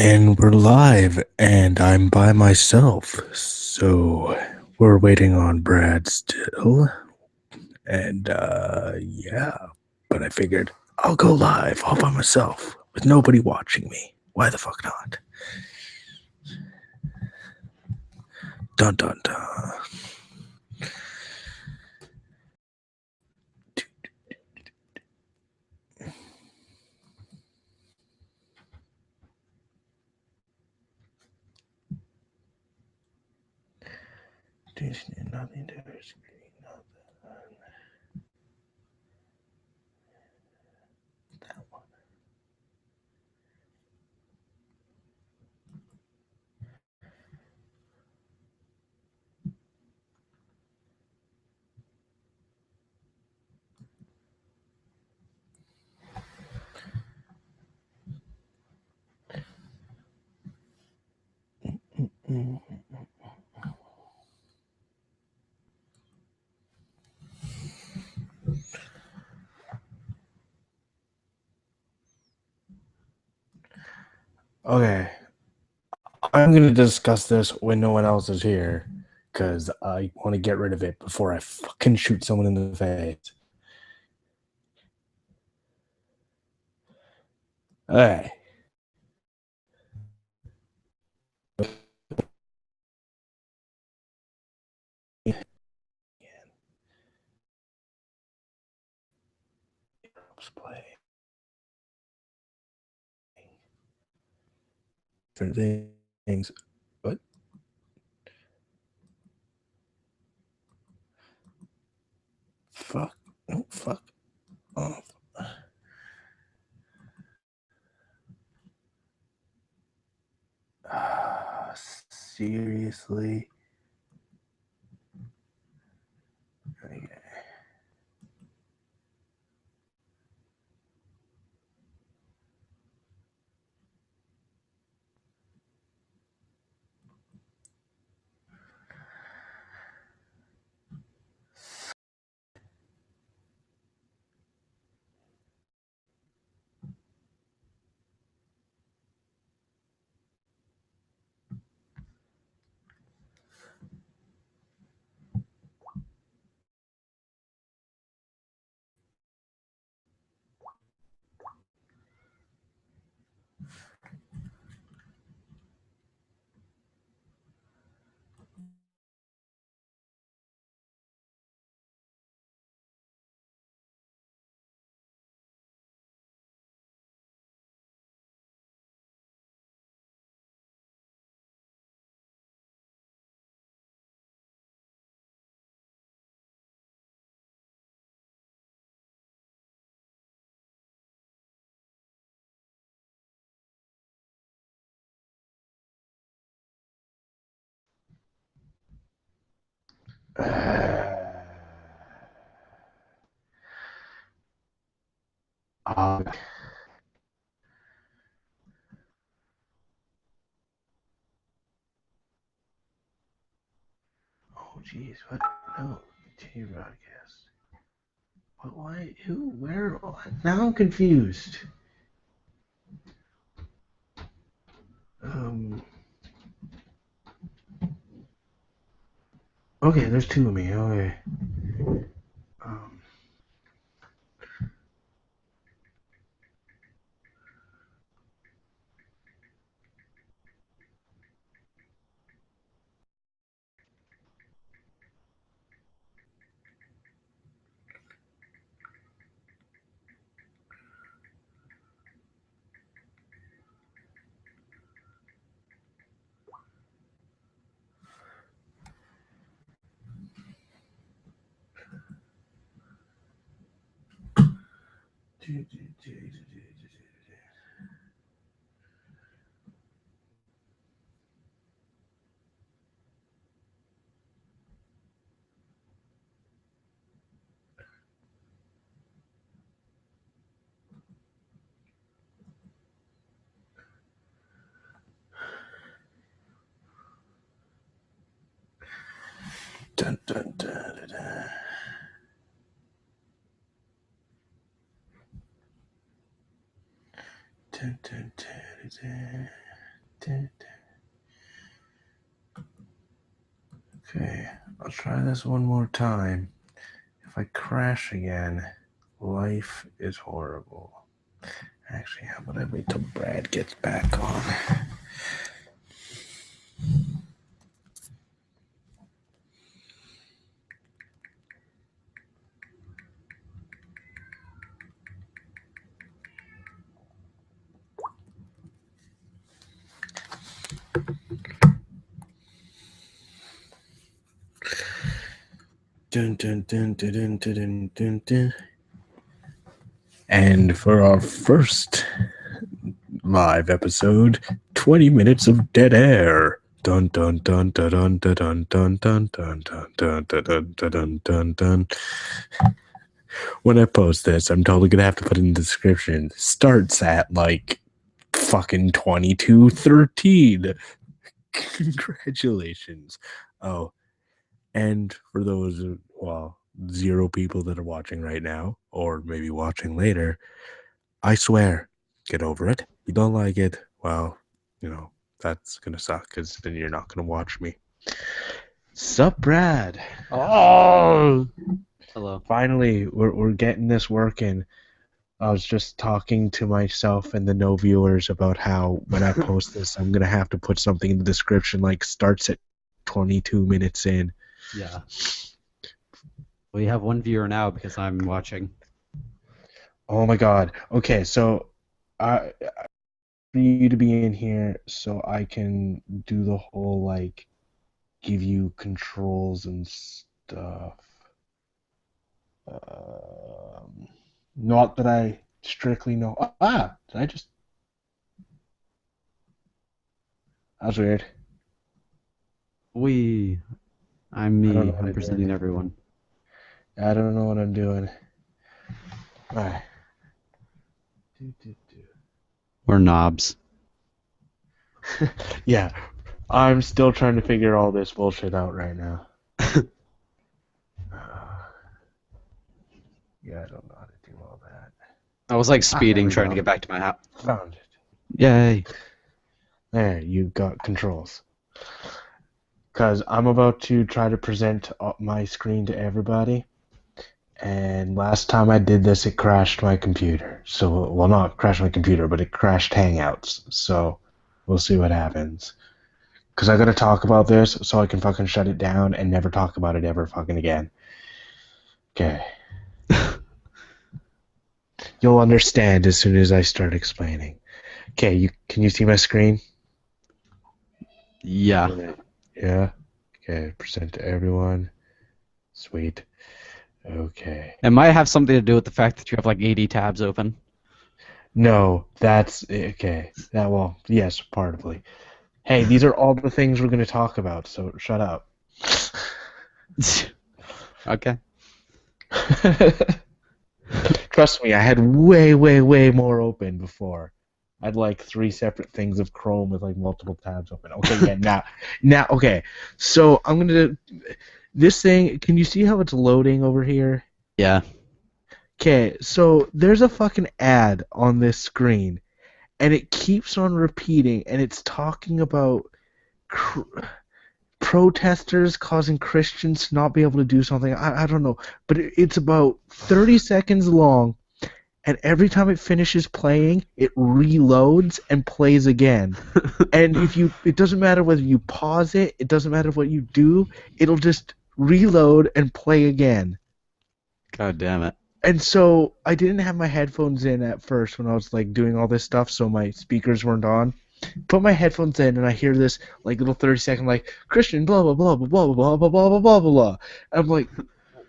And we're live, and I'm by myself. So we're waiting on Brad still. And yeah. But I figured I'll go live all by myself with nobody watching me. Why the fuck not? Dun dun dun. Nothing to screen, that one. Mm. Okay. I'm gonna discuss this when no one else is here. Because I want to get rid of it before I fucking shoot someone in the face. Hey. Play different things. What? Fuck. No, fuck off. Seriously? Okay. Uh, oh, jeez. What? No. Continue broadcast. What? Why? Who? Where? Now I'm confused. Um. Okay, there's two of me. Okay. Um. Dun, dun, dun, dun, dun. Dun, dun, dun, dun, dun. Okay, I'll try this one more time. If I crash again, life is horrible. Actually, how about I wait till Brad gets back on? Dun, dun, dun, dun, dun, dun, dun, dun. And for our first live episode, 20 minutes of dead air. Dun dun dun dun dun dun dun dun dun dun dun dun dun dun dun dun. When I post this, I'm totally gonna have to put in the description. Starts at like fucking 22:13. Congratulations. Oh, and for those, well, 0 people that are watching right now, or maybe watching later, I swear, get over it. You don't like it, well, that's gonna suck, because then you're not gonna watch me. Sup, Brad? Oh, hello. Finally, we're getting this working. I was just talking to myself and the no viewers about how when I post this, I'm gonna have to put something in the description like starts at 22 minutes in. Yeah. We have one viewer now because I'm watching. Oh my god. Okay, so I for you to be in here so I can do the whole like give you controls and stuff. Not that I strictly know. Did I just? That was weird. I'm I don't me. know what I'm I'm presenting doing. everyone. I don't know what I'm doing. Alright. We're knobs. Yeah, I'm still trying to figure all this bullshit out right now. Yeah, I don't know how to do all that. I was like speeding there we trying go. to get back to my house. Found it. Yay. There, you got controls. Because I'm about to try to present my screen to everybody. And last time I did this, it crashed my computer. So, well, not crashed my computer, but it crashed Hangouts. So, we'll see what happens. Because I gotta talk about this so I can fucking shut it down and never talk about it ever fucking again. Okay. You'll understand as soon as I start explaining. Okay, can you see my screen? Yeah. Yeah? Okay, present to everyone. Sweet. Okay. It might have something to do with the fact that you have like 80 tabs open. No, that's okay. Yes, partly. Hey, these are all the things we're going to talk about, so shut up. Okay. Trust me, I had way, way, way more open before. I had like 3 separate things of Chrome with like multiple tabs open. Okay, yeah, now, okay. So I'm gonna this thing. Can you see how it's loading over here? Yeah. Okay, so there's a fucking ad on this screen, and it keeps on repeating, and it's talking about protesters causing Christians to not be able to do something. I don't know, but it's about 30 seconds long, and every time it finishes playing, it reloads and plays again. And it doesn't matter whether you pause it, it doesn't matter what you do, it'll just reload and play again. God damn it. And so I didn't have my headphones in at first when I was like doing all this stuff, so my speakers weren't on. Put my headphones in and I hear this like little 30-second like Christian blah blah blah blah blah blah blah blah blah blah blah. I'm like,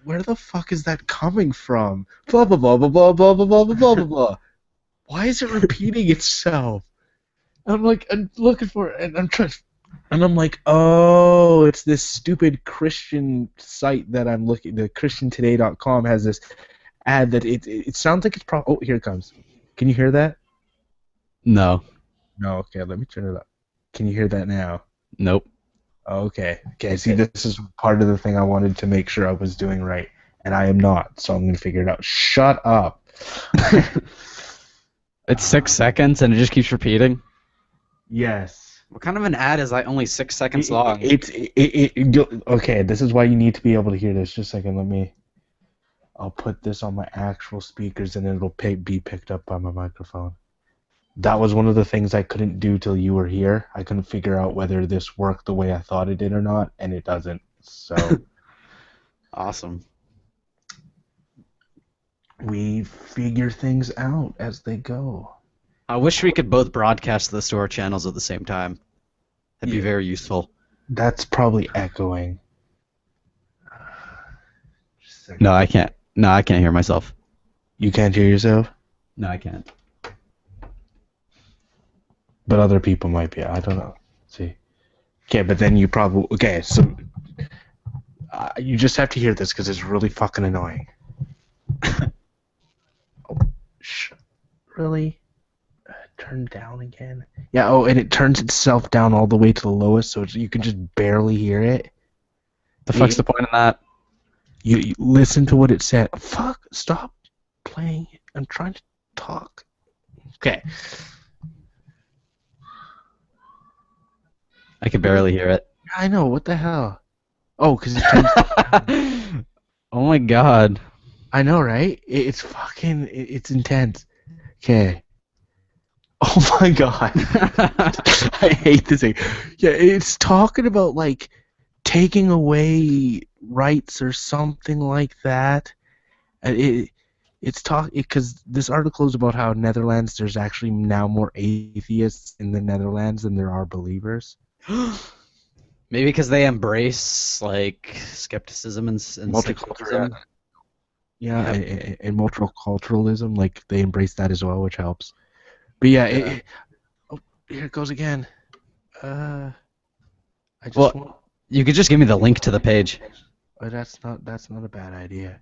where the fuck is that coming from? Blah blah blah blah blah blah blah blah blah blah blah. Why is it repeating itself? I'm like, I'm looking for it, and I'm trying, and I'm like, oh, it's this stupid Christian site that I'm looking. The ChristianToday.com has this ad that it sounds like it's oh, here it comes. Can you hear that? No. No, okay, let me turn it up. Can you hear that now? Nope. Okay, see, this is part of the thing I wanted to make sure I was doing right, and I am not, so I'm going to figure it out. Shut up! It's 6 seconds and it just keeps repeating? Yes. What kind of an ad is like only 6 seconds long? Okay, this is why you need to be able to hear this. Just a second, I'll put this on my actual speakers and it'll be picked up by my microphone. That was one of the things I couldn't do till you were here. I couldn't figure out whether this worked the way I thought it did or not, and it doesn't. So Awesome. we figure things out as they go. I wish we could both broadcast this to our channels at the same time. That'd be Yeah. very useful. That's probably echoing. Just a second. No, I can't. No, I can't hear myself. You can't hear yourself? No, I can't. But other people might be. I don't know. See. Okay, but then you probably... Okay, so... you just have to hear this because it's really fucking annoying. Oh, really? Turn down again? Yeah, oh, and it turns itself down all the way to the lowest, so you can just barely hear it. The fuck's the point of that? You listen to what it said. Fuck, stop playing. I'm trying to talk. Okay. I could barely hear it. I know, what the hell? Oh, because it turns... Oh my god. I know, right? It's fucking... It's intense. Okay. Oh my god. I hate this thing. Yeah, it's talking about, like, taking away rights or something like that. It's because this article is about how Netherlands, there's actually now more atheists in the Netherlands than there are believers. Maybe because they embrace like skepticism and secularism. Yeah, and multiculturalism, like they embrace that as well, which helps. But yeah, oh, here it goes again. I just want. You could just give me the link to the page. That's not a bad idea.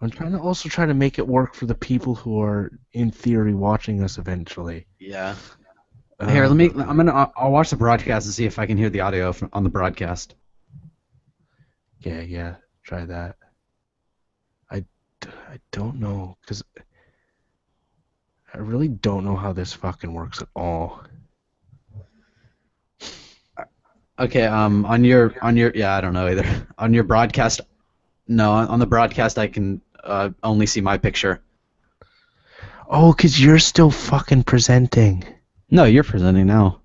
I'm trying to make it work for the people who are in theory watching us eventually. Yeah. Here, I'll watch the broadcast and see if I can hear the audio on the broadcast. Yeah, try that. I don't know, because I really don't know how this fucking works at all. Okay, on your yeah, I don't know either. On your broadcast, no, on the broadcast I can only see my picture. Oh, because you're still fucking presenting. No, you're presenting now.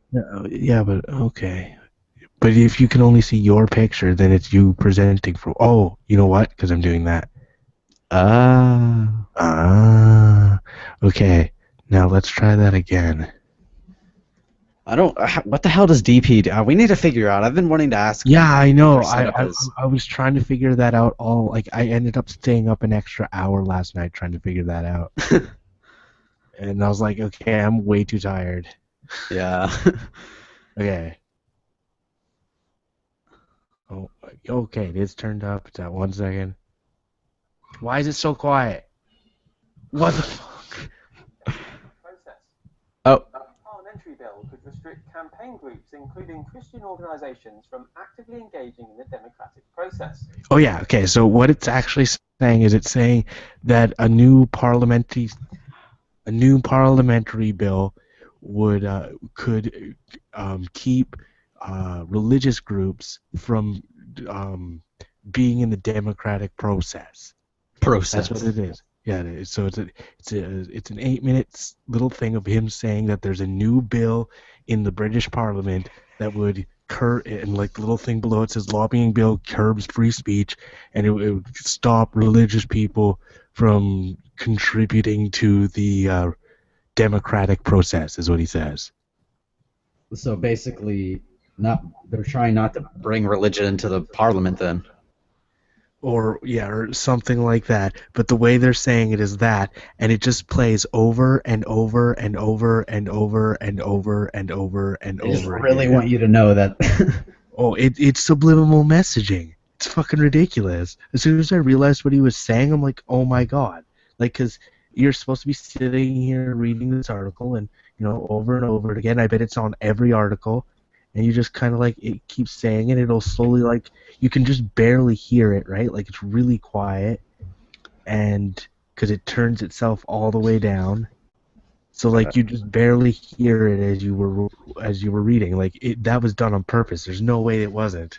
Yeah, but okay. But if you can only see your picture, then it's you presenting for... Oh, you know what? Because I'm doing that. Okay. Now let's try that again. I don't... What the hell does DP do? We need to figure out. I've been wanting to ask. Yeah, I know. I I was trying to figure that out all... Like, I ended up staying up an extra hour last night trying to figure that out. And I was like, okay, I'm way too tired. Yeah. Okay. Oh, okay, it is turned up. It's at 1 second. Why is it so quiet? What the fuck? Oh. A parliamentary bill could restrict campaign groups, including Christian organizations, from actively engaging in the democratic process. Oh yeah, okay, so what it's actually saying is it's saying that a new parliamentary bill could keep religious groups from being in the democratic process. That's what it is. Yeah, it is. So it's an 8-minute little thing of him saying that there's a new bill in the British Parliament that would curb, and like the little thing below it says lobbying bill curbs free speech, and it would stop religious people from contributing to the democratic process, is what he says. So basically, they're trying not to bring religion into the parliament then. Or something like that. But the way they're saying it is that, and it just plays over and over and over and over and over and over and I just over. really want you to know that. Oh, it's subliminal messaging. It's fucking ridiculous. As soon as I realized what he was saying, I'm like, oh my god. Like, because you're supposed to be sitting here reading this article and, over and over again. I bet it's on every article. And you just kind of like, it keeps saying it. It'll slowly, like, you can just barely hear it, right? Like, it's really quiet. And because it turns itself all the way down. So like you just barely hear it as you were reading. Like that was done on purpose. There's no way it wasn't.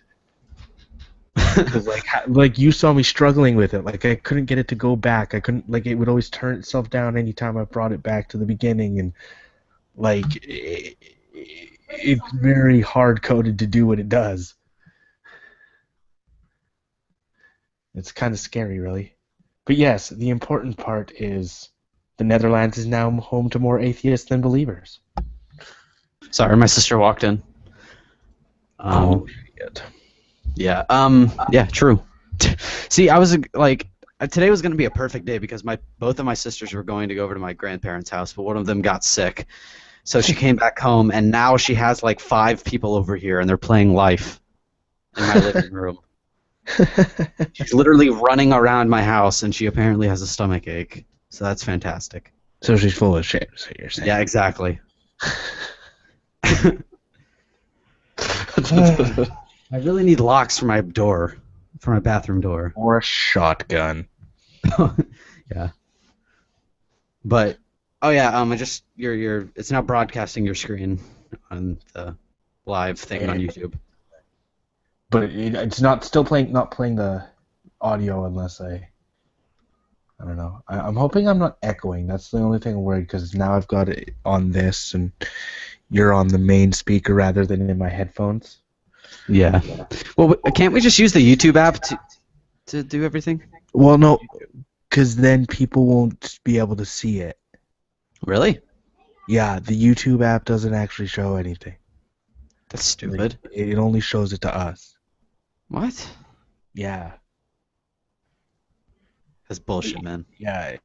Because like you saw me struggling with it. Like I couldn't get it to go back. I couldn't like it would always turn itself down anytime I brought it back to the beginning, and like it's very hard coded to do what it does. It's kind of scary, really. But yes, the important part is the Netherlands is now home to more atheists than believers. Sorry, my sister walked in. Shit. Yeah. Yeah. True. See, I was like, today was going to be a perfect day because both of my sisters were going to go over to my grandparents' house, but one of them got sick, so she came back home, and now she has like 5 people over here, and they're playing Life in my living room. She's literally running around my house, and she apparently has a stomach ache, so that's fantastic. So she's full of shit, so you're saying. Yeah, exactly. I really need locks for my door, for my bathroom door. Or a shotgun. Yeah. But oh yeah, I just it's now broadcasting your screen on the live thing on YouTube. But it's not playing the audio unless I don't know. I'm hoping I'm not echoing. That's the only thing I'm worried because now I've got it on this and you're on the main speaker rather than in my headphones. Yeah. Well, can't we just use the YouTube app to do everything? Well, no, because then people won't be able to see it. Really? Yeah, the YouTube app doesn't actually show anything. That's stupid. Like, it only shows it to us. What? Yeah. That's bullshit, man. Yeah,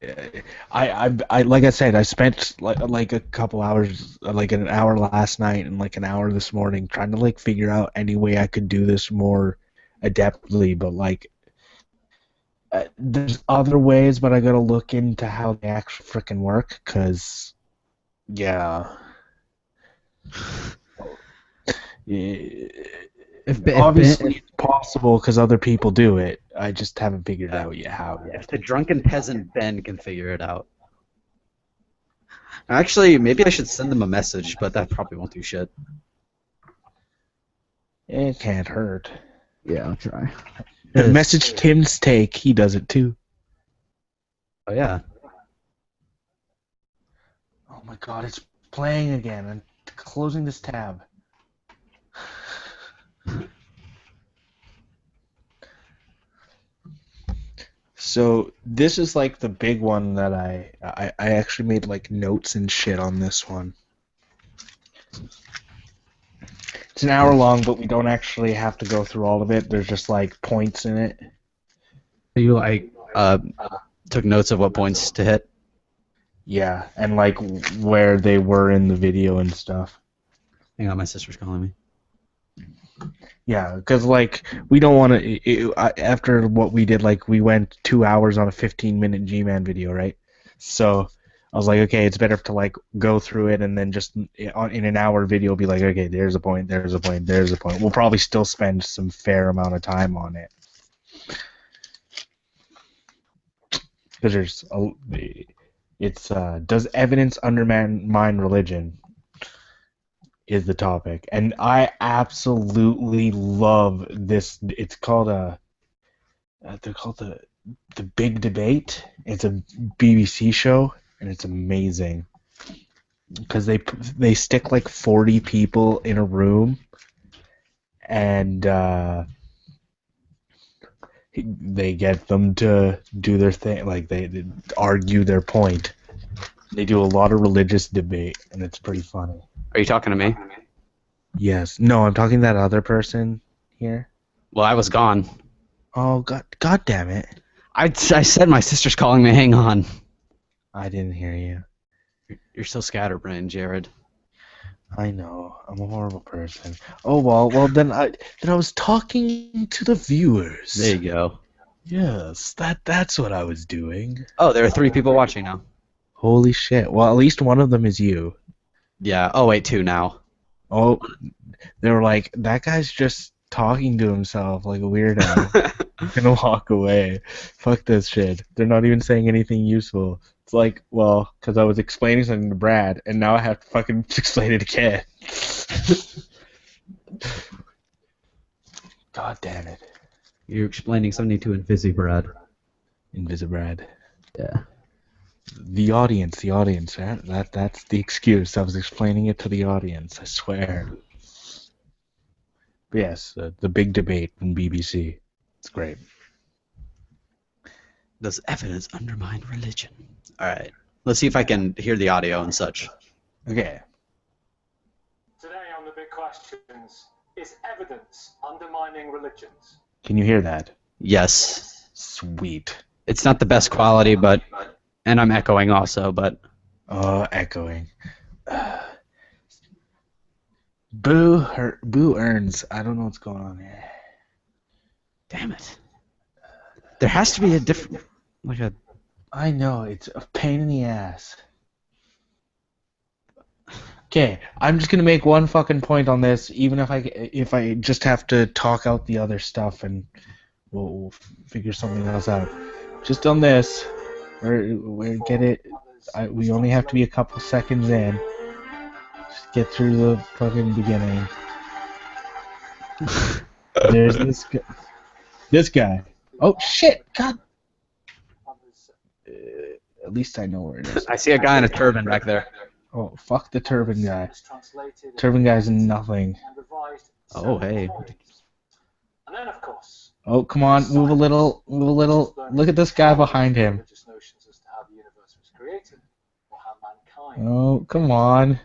I like I said, I spent like a couple hours, like an hour last night and like an hour this morning trying to like figure out any way I could do this more adeptly, but like there's other ways, but I gotta look into how they actually frickin' work, cause yeah. Obviously it's possible because other people do it. I just haven't figured out yet how. If the drunken peasant Ben can figure it out. Actually, maybe I should send them a message, but that probably won't do shit. It can't hurt. Yeah, I'll try. The message Tim's take, he does it too. Oh yeah. Oh my god, it's playing again. I'm closing this tab. So this is like the big one that I actually made like notes and shit on this one. It's an hour long, but we don't actually have to go through all of it. There's just like points in it. You like took notes of what points to hit? Yeah, and like where they were in the video and stuff. Hang on, my sister's calling me. Yeah, because like we don't want to. After what we did, like we went 2 hours on a 15-minute G-Man video, right? So I was like, okay, it's better to like go through it and then just in an hour video be like, okay, there's a point, there's a point, there's a point. We'll probably still spend some fair amount of time on it because does evidence undermine religion? Is the topic, and I absolutely love this. It's called they're called the Big Debate. It's a BBC show, and it's amazing because they stick like 40 people in a room, and they get them to do their thing, like they argue their point. They do a lot of religious debate, and it's pretty funny. Are you talking to me? Yes. No, I'm talking to that other person here. Well, I was gone. Oh, God damn it. I said my sister's calling me. Hang on. I didn't hear you. You're so scatterbrained, Jared. I know. I'm a horrible person. Oh, well then I was talking to the viewers. There you go. Yes, that's what I was doing. Oh, there are 3 people watching now. Holy shit. Well, at least one of them is you. Yeah. Oh, wait, 2 now. Oh, they were like, that guy's just talking to himself like a weirdo. I'm gonna walk away. Fuck this shit. They're not even saying anything useful. It's like, well, because I was explaining something to Brad, and now I have to fucking explain it again. God damn it. You're explaining something to Invisibrad. Invisibrad. Yeah. The audience. That's the excuse. I was explaining it to the audience, I swear. But yes, the big debate from BBC. It's great. Does evidence undermine religion? All right. Let's see if I can hear the audio and such. Okay. Today on the big questions, is evidence undermining religions? Can you hear that? Yes. Sweet. It's not the best quality, but... And I'm echoing also, but... Echoing. Boo earns. I don't know what's going on here. Damn it. There has to be a different... Like a... I know, it's a pain in the ass. Okay, I'm just gonna make one fucking point on this, even if I just have to talk out the other stuff, and we'll figure something else out. Just on this, we get it. We only have to be a couple seconds in. Just get through the fucking beginning. There's this guy. This guy. Oh shit! God. At least I know where it is. I see a guy in a turban back there. Oh, fuck the turban guy. Turban guy's nothing. Oh, hey. And then, of course, Oh, come on, move a little. Look at this guy behind him. religious notions as to how the universe was created, or how mankind, Oh, come on.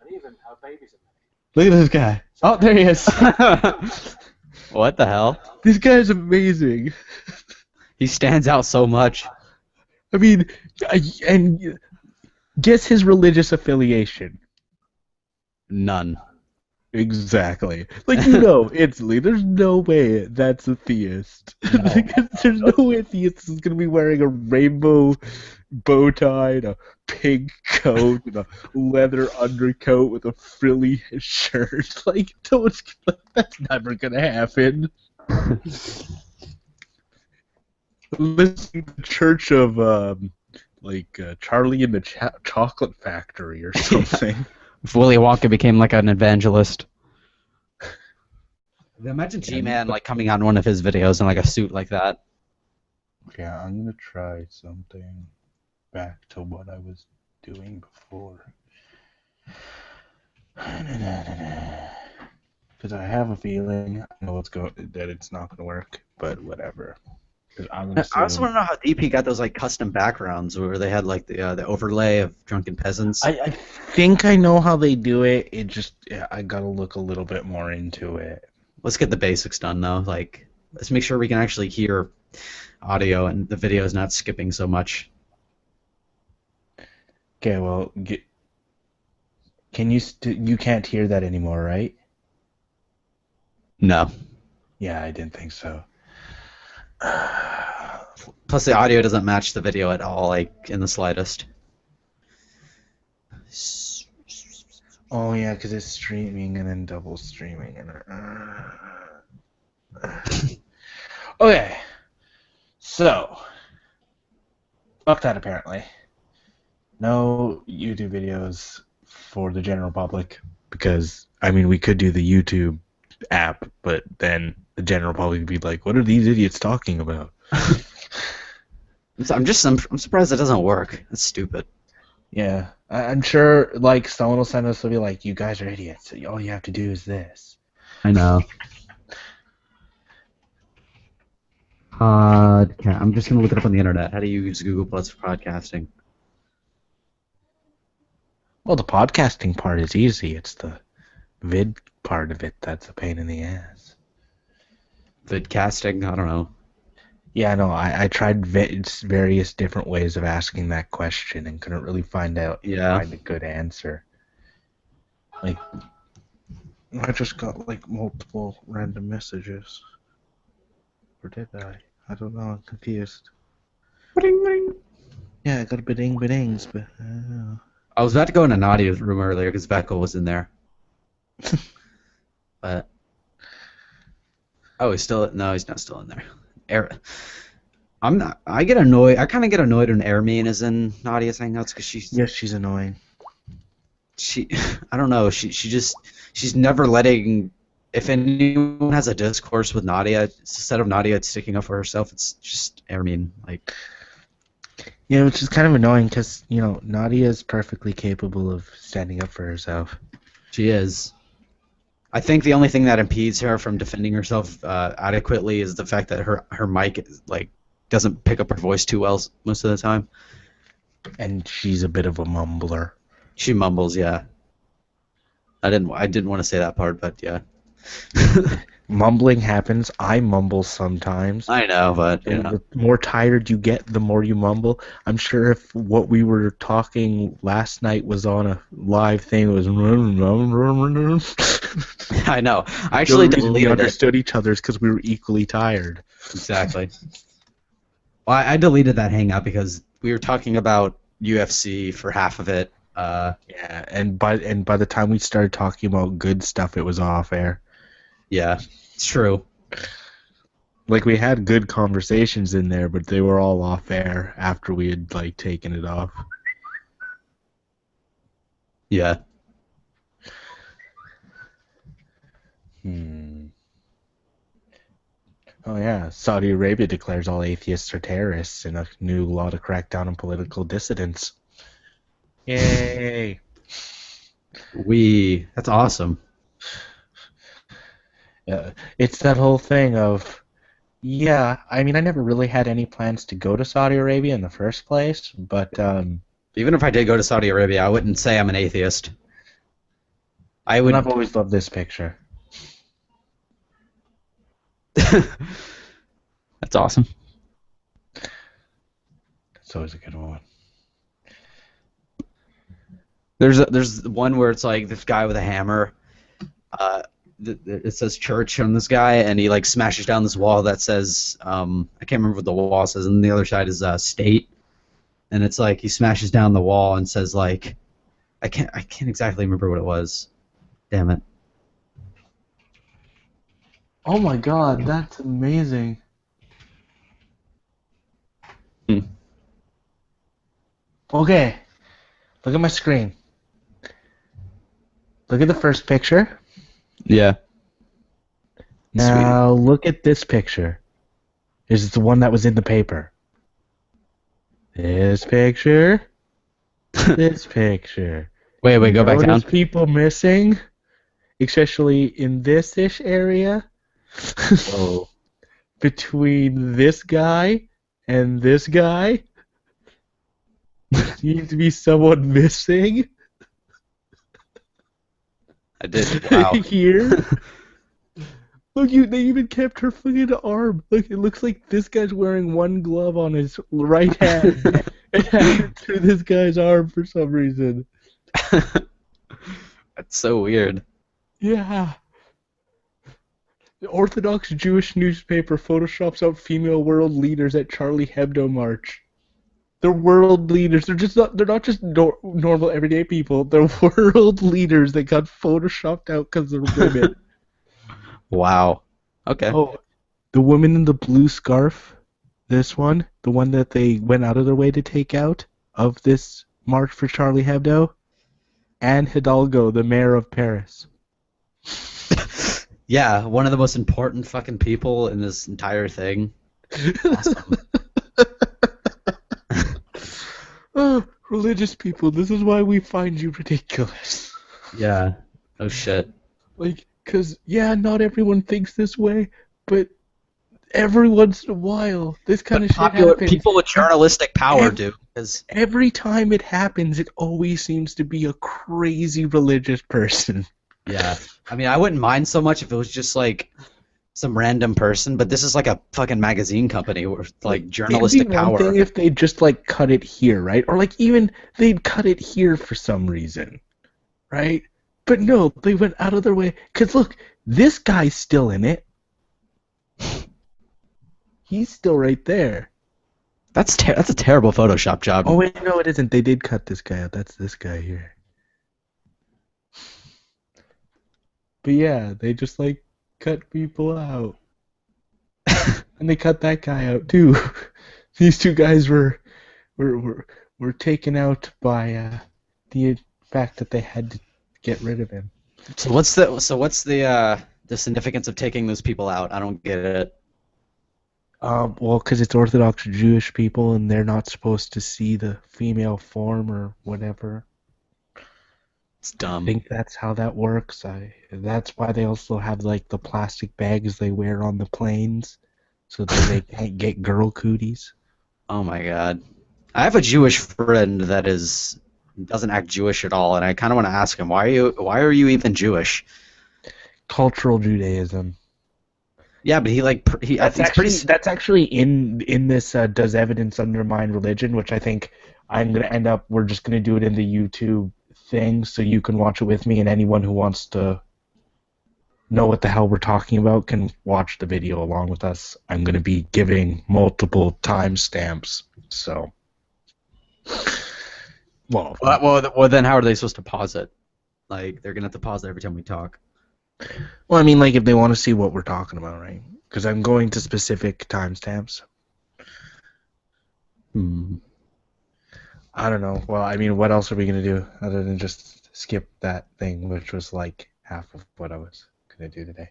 and even how babies are made. Look at this guy. Oh, there he is. What the hell? This guy's amazing. He stands out so much. I mean, and guess his religious affiliation. None. Exactly. Like, you know, instantly, there's no way that's a theist. Because there's no way a theist is going to be wearing a rainbow bow tie and a pink coat and a leather undercoat with a frilly shirt. Like, no one's, that's never going to happen. Listening to the Church of, Charlie and the Chocolate Factory or something. If Willy Wonka became like an evangelist. Imagine G-Man like coming on one of his videos in like a suit like that. Yeah, I'm gonna try something back to what I was doing before. Because I have a feeling I know that it's not gonna work, but whatever. I'm gonna I also want to know how DP got those like custom backgrounds where they had like the overlay of drunken peasants. I think I know how they do it. It just I gotta look a little bit more into it. Let's get the basics done though. Like, let's make sure we can actually hear audio and the video is not skipping so much. Okay, well, can you can't hear that anymore, right? No. Yeah, I didn't think so. Plus, the audio doesn't match the video at all, like in the slightest. Oh yeah, because it's streaming and then double streaming and. Okay, so fuck that apparently. No YouTube videos for the general public because I mean we could do the YouTube app, but then the general public would be like, "What are these idiots talking about?" I'm surprised it doesn't work. That's stupid. Yeah, I'm sure like someone will send us will be like, "You guys are idiots. All you have to do is this." I know. Podcast. I'm just gonna look it up on the internet. How do you use Google Plus for podcasting? Well, the podcasting part is easy. It's the vid part of it that's a pain in the ass. Vidcasting? I don't know. Yeah, I know. I tried various different ways of asking that question and couldn't really find a good answer. Like, I just got like multiple random messages. Or did I? I don't know. I'm confused. Ba-ding-ding. Yeah, I got a bidings, but I was about to go in a Nadia's room earlier because Beckel was in there. But Oh, he's still no, he's not still in there. Er, I'm not. I get annoyed. I kind of get annoyed when Ermine is in Nadia's Hangouts because Yes, she's annoying. she I don't know. She's never letting. If anyone has a discourse with Nadia, instead of Nadia sticking up for herself, it's just Ermine. Like, Yeah, which is kind of annoying because, Nadia is perfectly capable of standing up for herself. she is. I think the only thing that impedes her from defending herself adequately is the fact that her mic doesn't pick up her voice too well most of the time. And she's a bit of a mumbler. She mumbles, yeah. I didn't want to say that part, but yeah. Mumbling happens. I mumble sometimes. I know, but And the more tired you get, the more you mumble. I'm sure if what we were talking last night was on a live thing, it was. I know. I actually we deleted it. understood each other's because we were equally tired. Exactly. Well, I deleted that hangout because we were talking about UFC for half of it. Yeah, and by the time we started talking about good stuff, it was off air. Yeah, it's true. Like we had good conversations in there, but they were all off air after we had taken it off. Yeah. Oh yeah, Saudi Arabia declares all atheists are terrorists in a new law to crack down on political dissidents. Yay! That's awesome. It's that whole thing of, yeah, I mean, I never really had any plans to go to Saudi Arabia in the first place, but Even if I did go to Saudi Arabia, I wouldn't say I'm an atheist. I've always loved this picture. That's awesome. It's always a good one. There's one where it's like this guy with a hammer. It says church on this guy, and he smashes down this wall that says I can't remember what the wall says, and the other side is state. And it's like he smashes down the wall and says I can't exactly remember what it was. Damn it. Oh my god, that's amazing. Okay, look at my screen. Look at the first picture. Yeah. Now look at this picture. This is the one that was in the paper. This picture. This picture. Wait, go back down. Notice people missing, especially in this-ish area. Whoa. Between this guy and this guy, seems to be someone missing. I did. Wow. Here. Look, they even kept her fucking arm. Look, it looks like this guy's wearing one glove on his right hand and has it through this guy's arm for some reason. That's so weird. Yeah. The Orthodox Jewish newspaper photoshops out female world leaders at Charlie Hebdo march. They're world leaders. They're not just normal everyday people. They're world leaders that got photoshopped out because they're women. Wow. Okay. Oh, the woman in the blue scarf, this one, the one that they went out of their way to take out of this march for Charlie Hebdo, Anne Hidalgo, the mayor of Paris. Yeah, one of the most important fucking people in this entire thing. Awesome. Oh, religious people, this is why we find you ridiculous. Yeah. Oh shit. Because, yeah, not everyone thinks this way, but every once in a while, this kind of shit happens. People with journalistic power do. Cause every time it happens, it always seems to be a crazy religious person. Yeah. I mean, I wouldn't mind so much if it was just some random person, but this is like a fucking magazine company with journalistic It'd be power. one thing if they just cut it here, right? Or even they'd cut it here for some reason, right? But no, they went out of their way. Because look, this guy's still in it. He's still right there. That's a terrible Photoshop job. Oh wait, no, it isn't. They did cut this guy out. That's this guy here. But yeah, they just cut people out. and they cut that guy out too. These two guys were were, were taken out by the fact that they had to get rid of him. So what's the significance of taking those people out? I don't get it. Well, because it's Orthodox Jewish people, and they're not supposed to see the female form or whatever. It's I dumb. think that's how that works. That's why they also have like the plastic bags they wear on the planes, so that they can't get girl cooties. Oh my god. I have a Jewish friend that is doesn't act Jewish at all, and I kind of want to ask him why are you even Jewish? Cultural Judaism. Yeah, but I That's think he's pretty. actually that's actually in this does evidence undermine religion, which I think I'm gonna end up. We're just gonna do it in the YouTube thing, so you can watch it with me, and anyone who wants to know what the hell we're talking about can watch the video along with us. I'm gonna be giving multiple timestamps, so well, Well, then how are they supposed to pause it? Like they're gonna have to pause it every time we talk. well, I mean, like if they want to see what we're talking about, right? Because I'm going to specific timestamps. Hmm. I don't know. Well, I mean, what else are we gonna do other than just skip that thing, which was like half of what I was gonna do today?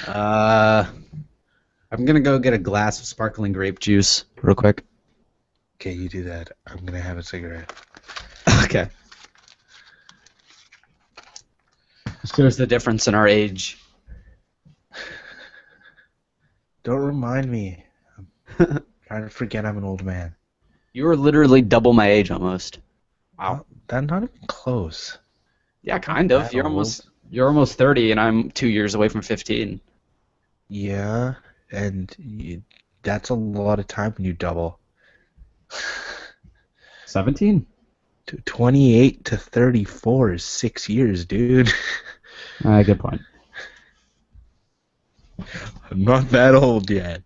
Uh, I'm gonna go get a glass of sparkling grape juice real quick. Okay, you do that. I'm gonna have a cigarette. Okay. Shows the difference in our age. Don't remind me. I'm trying to forget I'm an old man. You were literally double my age almost. Wow. That's not even close. Yeah, kind of. That old. You're almost 30, and I'm 2 years away from 15. Yeah, and that's a lot of time when you double. 17? 28 to 34 is 6 years, dude. Good point. I'm not that old yet.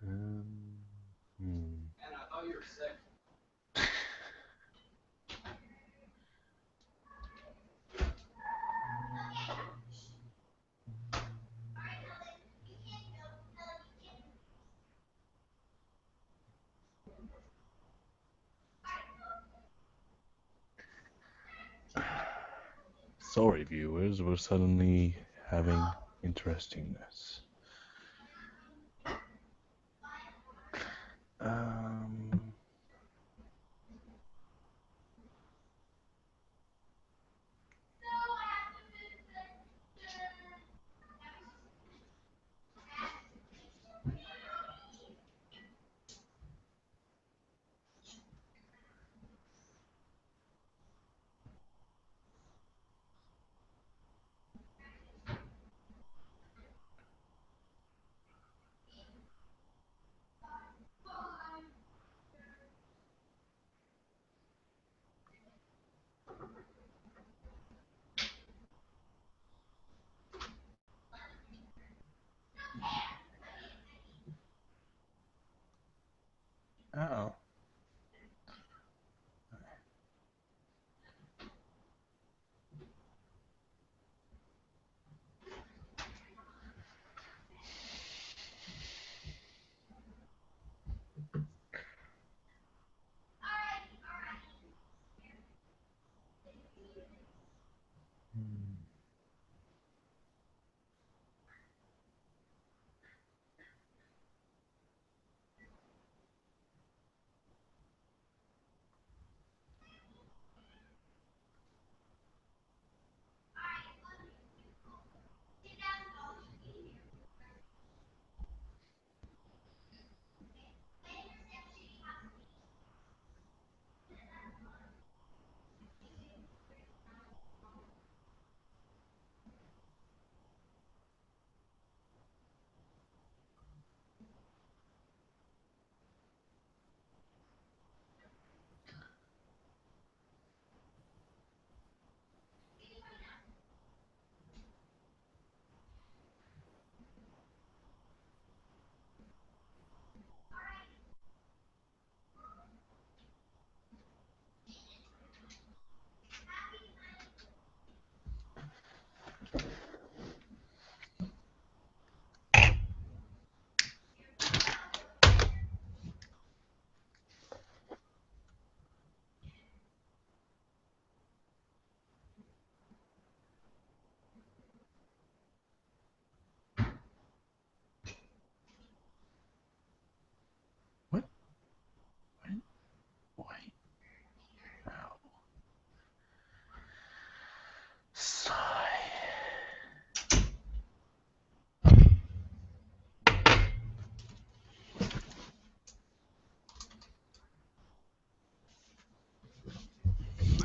Hmm. And I thought you were sick. Sorry, viewers, we're suddenly having interestingness. Um,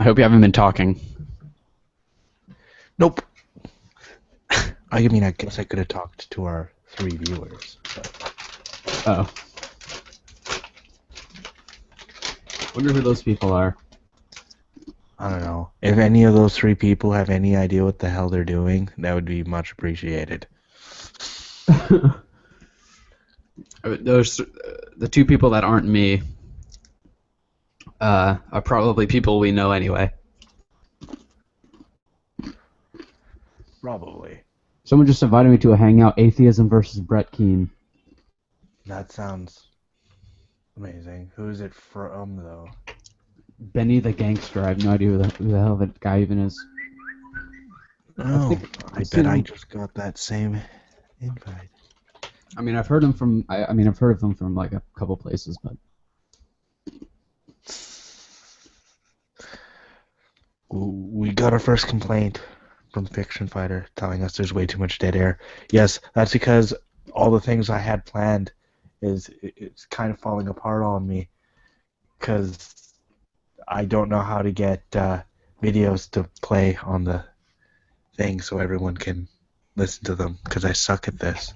I hope you haven't been talking. Nope. I mean, I guess I could have talked to our 3 viewers. But Oh. Wonder who those people are. I don't know. If any of those 3 people have any idea what the hell they're doing, that would be much appreciated. Those the 2 people that aren't me are probably people we know anyway. Probably. Someone just invited me to a hangout, Atheism versus Brett Keane. That sounds amazing. Who is it from, though? Benny the Gangster. I have no idea who the hell that guy even is. Oh, I I've bet I seen- just got that same invite. I mean, I've heard him from. I've heard of him from like a couple places, but We got our first complaint from Fiction Fighter telling us there's way too much dead air. Yes, that's because all the things I had planned it's kind of falling apart on me because I don't know how to get videos to play on the thing so everyone can listen to them because I suck at this.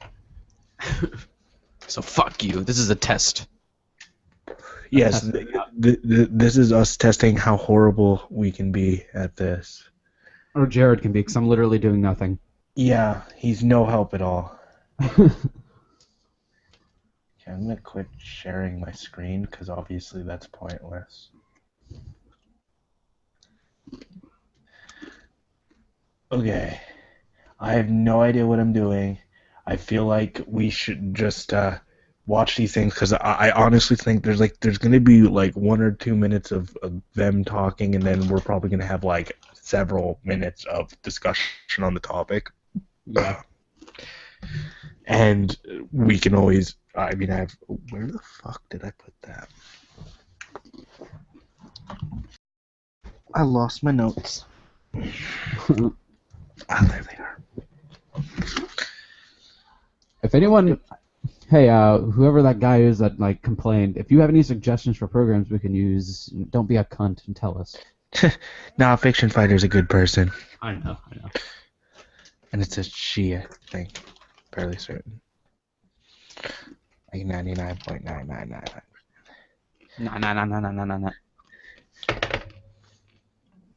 so fuck you. This is a test. Yes, this is us testing how horrible we can be at this. Or Jared can be, because I'm literally doing nothing. Yeah, he's no help at all. Okay, I'm gonna quit sharing my screen because obviously that's pointless. Okay, I have no idea what I'm doing. I feel like we should just watch these things because I honestly think there's gonna be like 1 or 2 minutes of them talking, and then we're probably gonna have like several minutes of discussion on the topic. Yeah. And we can always. I mean, where the fuck did I put that? I lost my notes. Ah, there they are. If anyone, hey, whoever that guy is that like complained, if you have any suggestions for programs we can use, don't be a cunt and tell us. Nah, Fiction Fighter's a good person. I know. And it's a she, I think. Fairly certain. Like 99.999. Nah.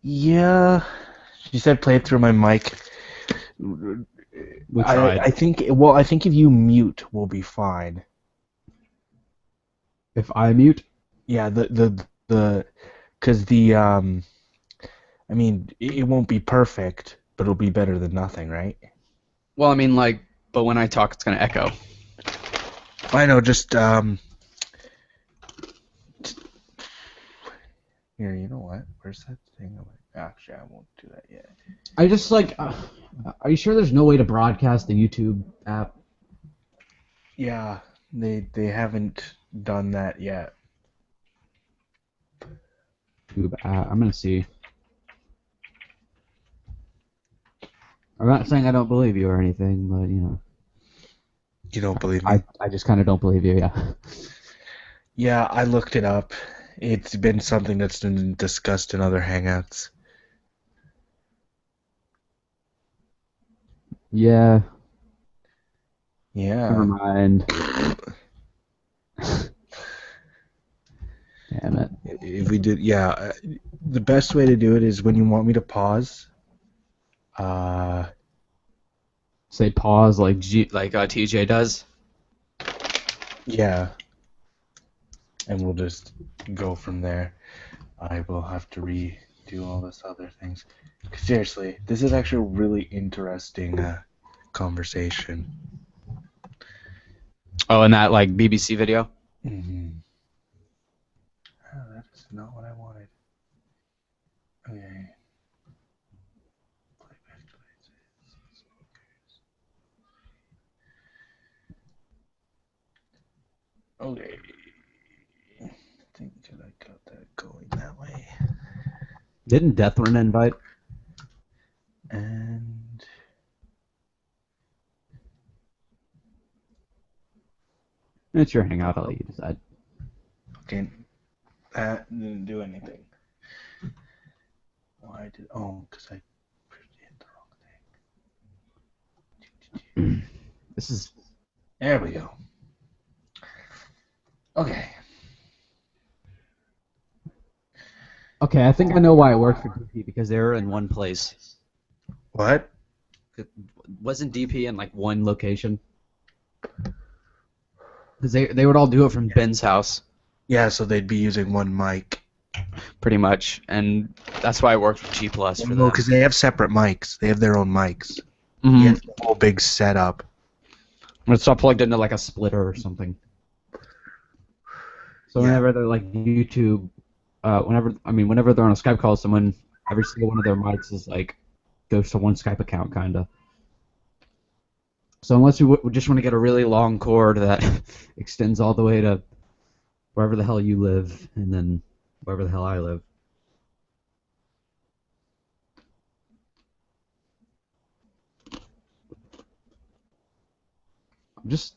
Yeah. She said play it through my mic. We tried. I think if you mute, we'll be fine. If I mute? Yeah, because I mean, it won't be perfect, but it'll be better than nothing, right? Well, I mean, like, but when I talk, it's gonna echo. I know, just here, you know what? Where's that thing? Actually, I won't do that yet. I just like, are you sure there's no way to broadcast the YouTube app? Yeah, they haven't done that yet. YouTube app. I'm gonna see. I'm not saying I don't believe you or anything, but you know. You don't believe me? I just kind of don't believe you, yeah. Yeah, I looked it up. It's been something that's been discussed in other hangouts. Yeah. Yeah. Never mind. Damn it. If we did, yeah. The best way to do it is when you want me to pause. Say pause like TJ does. Yeah. And we'll just go from there. I will have to redo all this other things. Seriously, this is actually a really interesting conversation. Oh, and that like BBC video? Mm-hmm. Oh, that is not what I wanted. Okay. Playback devices, speakers. Okay. I think that I got that going that way. Didn't Deathlin invite? And It's your hangout, I'll let you decide. okay, that didn't do anything. Why did? Oh, because I hit the wrong thing. This is There we go. Okay. okay. I think I know why it worked for DP because they were in one place. What? Wasn't DP in like one location? Because they would all do it from Ben's house, Yeah, so they'd be using one mic. pretty much, and that's why it worked for G Plus for No, them. because they have separate mics. They have their own mics. Mhm. He has the whole big setup. It's not plugged into like a splitter or something. So Yeah. whenever they're like YouTube, whenever they're on a Skype call with someone, every single one of their mics is like goes to one Skype account, kinda. So unless you just want to get a really long cord that extends all the way to wherever the hell you live, and then wherever the hell I live. I'm just.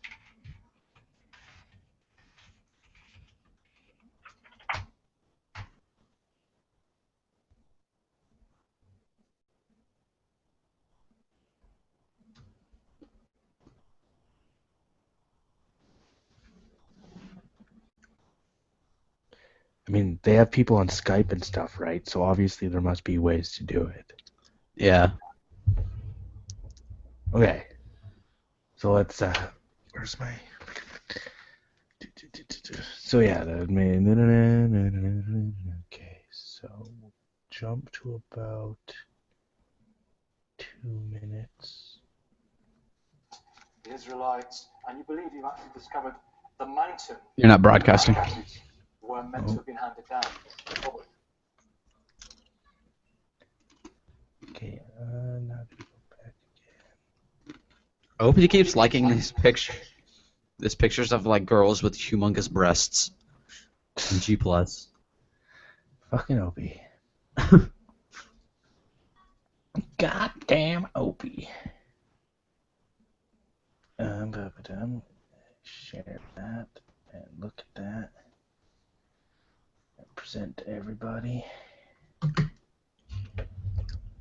I mean, they have people on Skype and stuff, right? So obviously there must be ways to do it. Yeah. Okay. So let's where's my so yeah, okay, so we'll jump to about 2 minutes. The Israelites, and you believe you've actually discovered the mountain You're not broadcasting. were meant to have been handed down. Probably. Okay, now to go back again. I hope he keeps liking these pictures. These pictures of like girls with humongous breasts. In G Plus. Fucking Opie. Goddamn Opie. Share that and look at that. And present to everybody.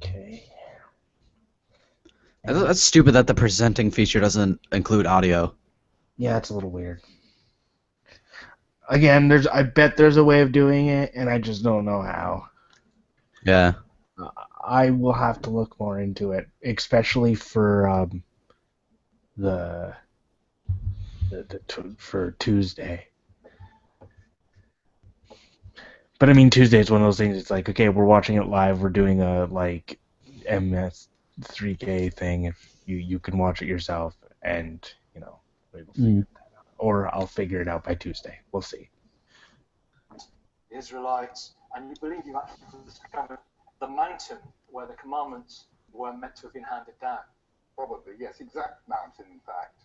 Okay. That's stupid that the presenting feature doesn't include audio. Yeah, it's a little weird. Again, I bet there's a way of doing it, and I just don't know how. Yeah. I will have to look more into it, especially for for Tuesday. But I mean, Tuesday is one of those things. It's like, okay, we're watching it live. We're doing a like MS3K thing. If you can watch it yourself, and you know, we'll figure that out. Or I'll figure it out by Tuesday. We'll see. The Israelites, and you believe you've actually discovered the mountain where the commandments were meant to have been handed down. Probably, yes, exact mountain, in fact.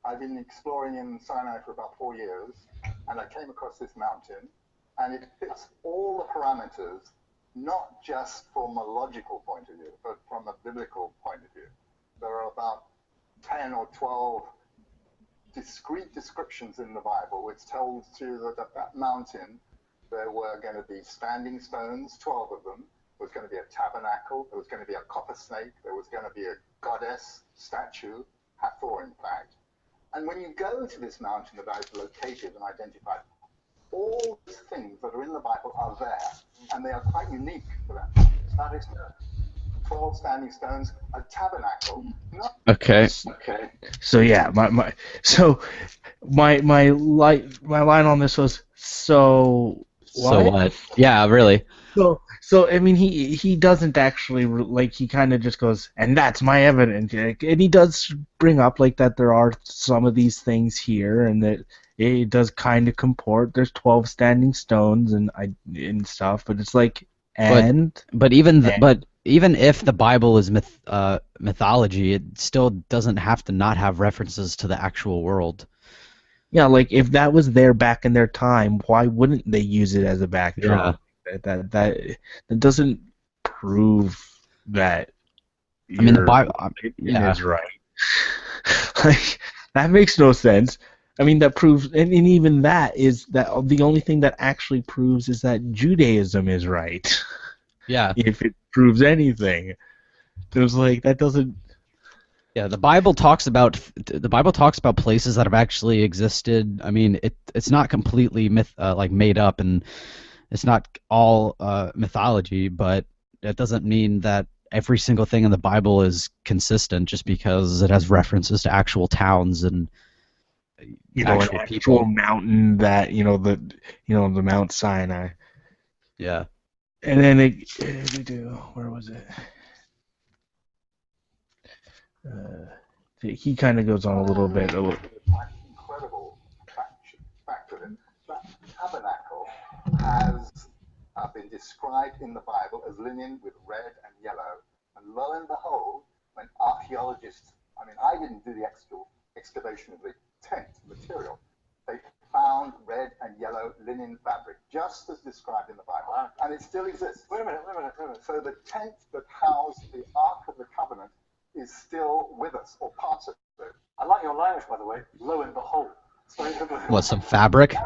I've been exploring in Sinai for about 4 years, and I came across this mountain, and it fits all the parameters, not just from a logical point of view, but from a biblical point of view. There are about 10 or 12 discrete descriptions in the Bible which tells you that at that mountain there were going to be standing stones, 12 of them. There was going to be a tabernacle, there was going to be a copper snake, there was going to be a goddess statue, Hathor in fact. And when you go to this mountain that I've located and identified, all these things that are in the Bible are there, and they are quite unique for that mountain. That is 12 standing stones, a tabernacle. Okay. So yeah, my line on this was so. So what? Yeah, really. So I mean, he doesn't actually like, he kind of just goes, and that's my evidence, and he does bring up like that there are some of these things here, and that it does kind of comport. There's 12 standing stones and stuff, but it's like, but even if the Bible is mythology, it still doesn't have to not have references to the actual world. Yeah, like if that was there back in their time, why wouldn't they use it as a backdrop? That doesn't prove that. I mean, the Bible is right. Like, that makes no sense. I mean, that proves, and even that is that the only thing that actually proves is that Judaism is right. Yeah. if it proves anything. It was like that doesn't. Yeah, the Bible talks about places that have actually existed. I mean, it's not completely made up, and it's not all mythology, but it doesn't mean that every single thing in the Bible is consistent just because it has references to actual towns and An actual actual people. mountain that the Mount Sinai, Yeah. and then where was it? He kind of goes on a little bit. Incredible fact of it. That tabernacle has been described in the Bible as linen with red and yellow. And lo and behold, when archaeologists, I mean, I didn't do the excavation of the tent material, they found red and yellow linen fabric, just as described in the Bible. And it still exists. Wait a minute. So the tent that housed the Ark of the Covenant is still with us, or parts of it. I like your language, by the way. Lo and behold. What, some fabric?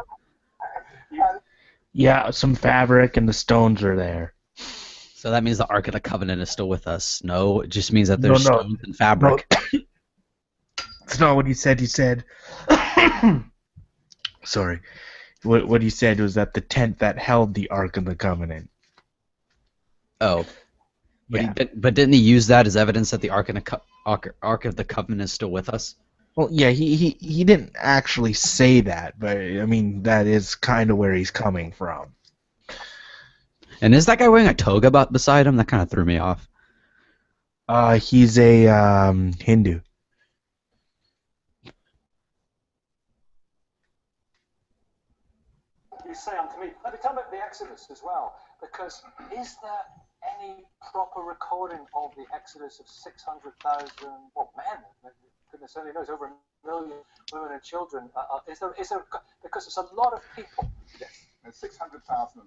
Yeah, some fabric and the stones are there. So that means the Ark of the Covenant is still with us. No, it just means that there's No. stones and fabric. No, it's not what he said. He said, sorry. What he said was that the tent that held the Ark of the Covenant. Oh. But, Yeah. but didn't he use that as evidence that the Ark of the Covenant is still with us? Well, yeah, he didn't actually say that, but I mean that is kind of where he's coming from. And is that guy wearing a toga beside him? That kind of threw me off. He's a Hindu. You say unto me, let me tell about the Exodus as well, because is there any proper recording of the Exodus of 600,000, well, men, goodness only knows, over 1 million women and children? Is there, because it's a lot of people. Yes, and 600,005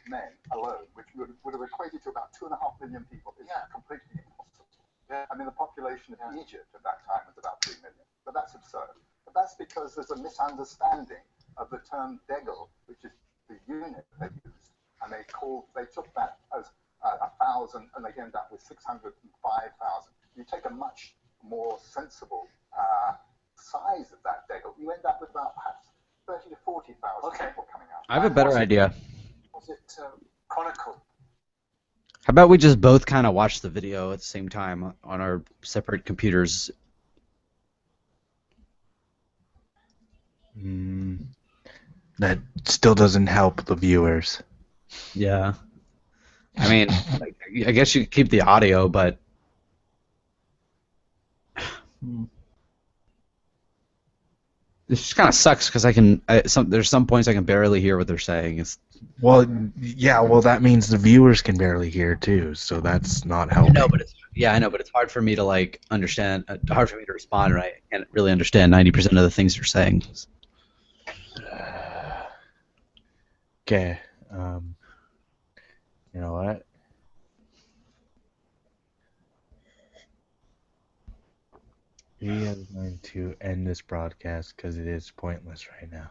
men alone, which would have equated to about 2.5 million people, is completely impossible. Yeah. I mean, the population of Egypt at that time was about 3 million, but that's absurd. But that's because there's a misunderstanding of the term degel, which is the unit they used, and they took that as 1,000, and they end up with 605,000. You take a much more sensible size of that degel, you end up with about perhaps 30 to 40,000 people coming out. I have a better idea. Was it chronicled? How about we just both kind of watch the video at the same time on our separate computers? That still doesn't help the viewers. Yeah. I mean, I guess you could keep the audio, but this just kind of sucks because there's some points I can barely hear what they're saying. Well, yeah, that means the viewers can barely hear too, so that's not helping. I know, but it's hard for me to understand. Hard for me to respond, and I can't really understand 90% of the things they're saying. Okay. You know what? We are going to end this broadcast because it is pointless right now.